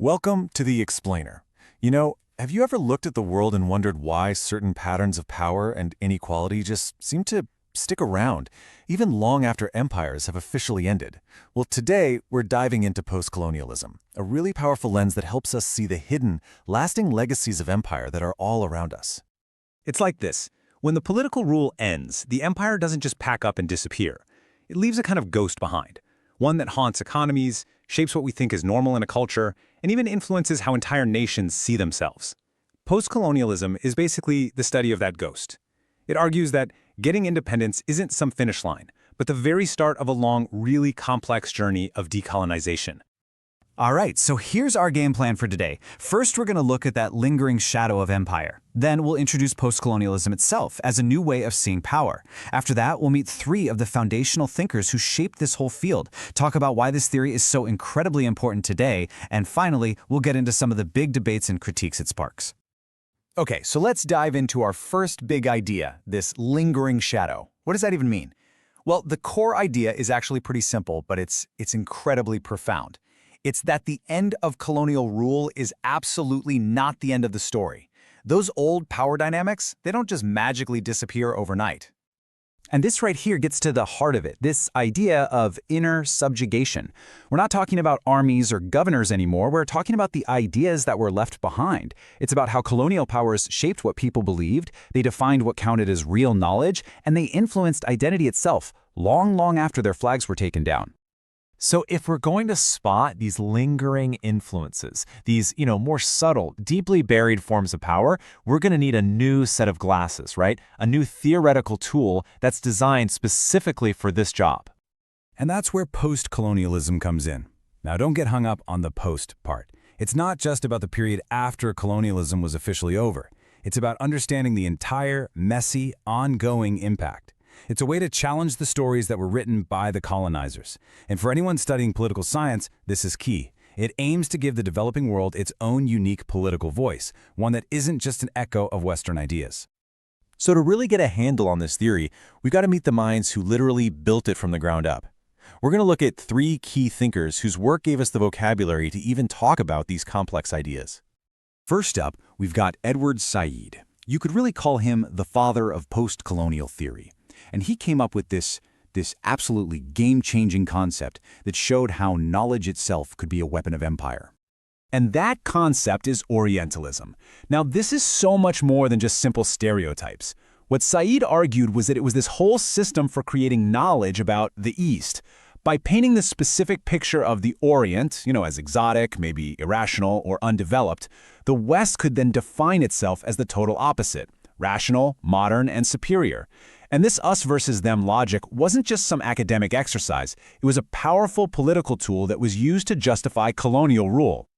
Welcome to The Explainer. Have you ever looked at the world and wondered why certain patterns of power and inequality just seem to stick around, even long after empires have officially ended? Well, today we're diving into post-colonialism, a really powerful lens that helps us see the hidden, lasting legacies of empire that are all around us. It's like this. When the political rule ends, the empire doesn't just pack up and disappear. It leaves a kind of ghost behind, one that haunts economies, shapes what we think is normal in a culture, and even influences how entire nations see themselves. Post-colonialism is basically the study of that ghost. It argues that getting independence isn't some finish line, but the very start of a long, really complex journey of decolonization. All right, so here's our game plan for today. First, we're going to look at that lingering shadow of empire. Then we'll introduce post-colonialism itself as a new way of seeing power. After that, we'll meet three of the foundational thinkers who shaped this whole field, talk about why this theory is so incredibly important today, and finally, we'll get into some of the big debates and critiques it sparks. Okay, so let's dive into our first big idea, this lingering shadow. What does that even mean? Well, the core idea is actually pretty simple, but it's incredibly profound. It's that the end of colonial rule is absolutely not the end of the story. Those old power dynamics, they don't just magically disappear overnight. And this right here gets to the heart of it, this idea of inner subjugation. We're not talking about armies or governors anymore, we're talking about the ideas that were left behind. It's about how colonial powers shaped what people believed, they defined what counted as real knowledge, and they influenced identity itself long after their flags were taken down. So if we're going to spot these lingering influences, these, more subtle, deeply buried forms of power, we're going to need a new set of glasses, right? A new theoretical tool that's designed specifically for this job. And that's where post-colonialism comes in. Now, don't get hung up on the post part. It's not just about the period after colonialism was officially over. It's about understanding the entire, messy, ongoing impact. It's a way to challenge the stories that were written by the colonizers. And for anyone studying political science, this is key. It aims to give the developing world its own unique political voice, one that isn't just an echo of Western ideas. So to really get a handle on this theory, we've got to meet the minds who literally built it from the ground up. We're going to look at three key thinkers whose work gave us the vocabulary to even talk about these complex ideas. First up, we've got Edward Said. You could really call him the father of post-colonial theory. And he came up with this absolutely game-changing concept that showed how knowledge itself could be a weapon of empire. And that concept is Orientalism. Now, this is so much more than just simple stereotypes. What Said argued was that it was this whole system for creating knowledge about the East. By painting this specific picture of the Orient, as exotic, maybe irrational, or undeveloped, the West could then define itself as the total opposite, rational, modern, and superior. And this us versus them logic wasn't just some academic exercise. It was a powerful political tool that was used to justify colonial rule.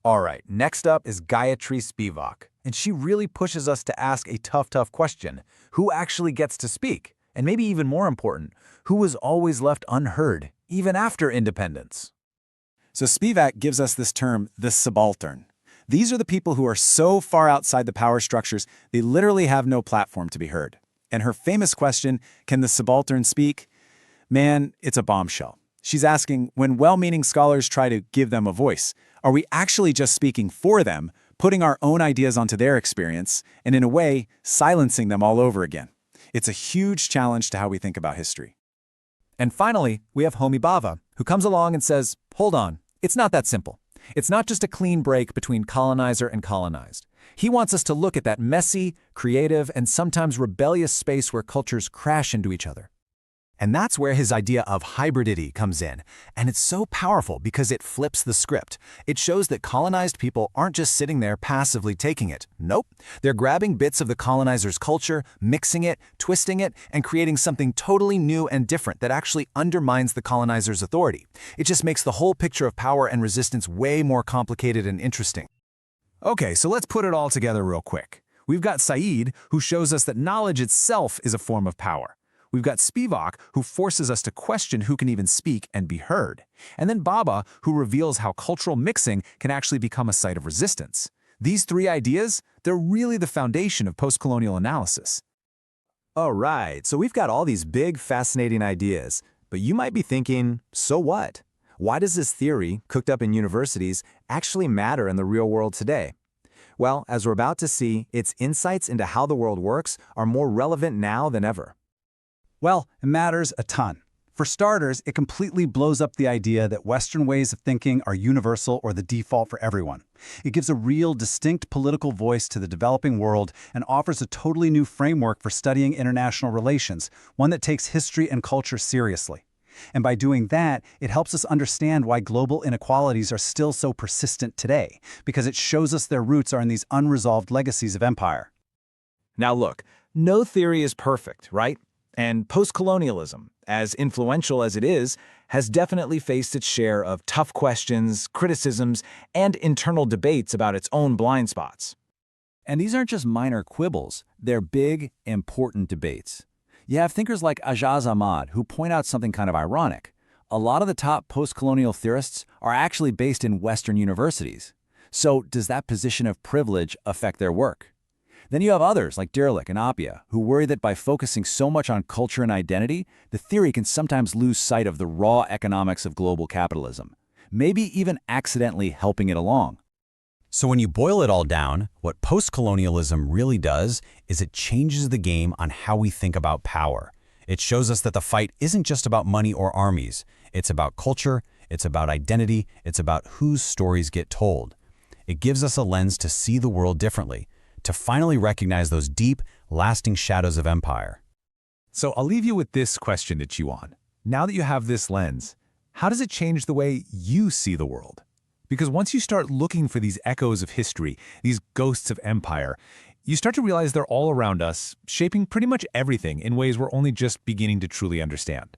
All right, next up is Gayatri Spivak. And she really pushes us to ask a tough question. Who actually gets to speak? And maybe even more important, who was always left unheard, even after independence? So Spivak gives us this term, the subaltern. These are the people who are so far outside the power structures, they literally have no platform to be heard. And her famous question, can the subaltern speak? Man, it's a bombshell. She's asking, when well-meaning scholars try to give them a voice, are we actually just speaking for them, putting our own ideas onto their experience, and in a way, silencing them all over again? It's a huge challenge to how we think about history. And finally, we have Homi Bhabha, who comes along and says, hold on, it's not that simple. It's not just a clean break between colonizer and colonized. He wants us to look at that messy, creative, and sometimes rebellious space where cultures crash into each other. And that's where his idea of hybridity comes in. And it's so powerful because it flips the script. It shows that colonized people aren't just sitting there passively taking it. Nope. They're grabbing bits of the colonizer's culture, mixing it, twisting it, and creating something totally new and different that actually undermines the colonizer's authority. It just makes the whole picture of power and resistance way more complicated and interesting. Okay, so let's put it all together real quick. We've got Said, who shows us that knowledge itself is a form of power. We've got Spivak, who forces us to question who can even speak and be heard. And then Bhabha, who reveals how cultural mixing can actually become a site of resistance. These three ideas, they're really the foundation of post-colonial analysis. All right, so we've got all these big, fascinating ideas, but you might be thinking, so what? Why does this theory, cooked up in universities, actually matter in the real world today? Well, as we're about to see, its insights into how the world works are more relevant now than ever. Well, it matters a ton. For starters, it completely blows up the idea that Western ways of thinking are universal or the default for everyone. It gives a real, distinct political voice to the developing world and offers a totally new framework for studying international relations, one that takes history and culture seriously. And by doing that, it helps us understand why global inequalities are still so persistent today, because it shows us their roots are in these unresolved legacies of empire. Now look, no theory is perfect, right? And post-colonialism, as influential as it is, has definitely faced its share of tough questions, criticisms, and internal debates about its own blind spots. And these aren't just minor quibbles, they're big, important debates. You have thinkers like Ajaz Ahmad who point out something kind of ironic. A lot of the top post-colonial theorists are actually based in Western universities. So does that position of privilege affect their work? Then you have others like Dirlich and Appia who worry that by focusing so much on culture and identity, the theory can sometimes lose sight of the raw economics of global capitalism, maybe even accidentally helping it along. So when you boil it all down, what post-colonialism really does is it changes the game on how we think about power. It shows us that the fight isn't just about money or armies. It's about culture, it's about identity, it's about whose stories get told. It gives us a lens to see the world differently, to finally recognize those deep, lasting shadows of empire. So I'll leave you with this question to chew on. Now that you have this lens, how does it change the way you see the world? Because once you start looking for these echoes of history, these ghosts of empire, you start to realize they're all around us, shaping pretty much everything in ways we're only just beginning to truly understand.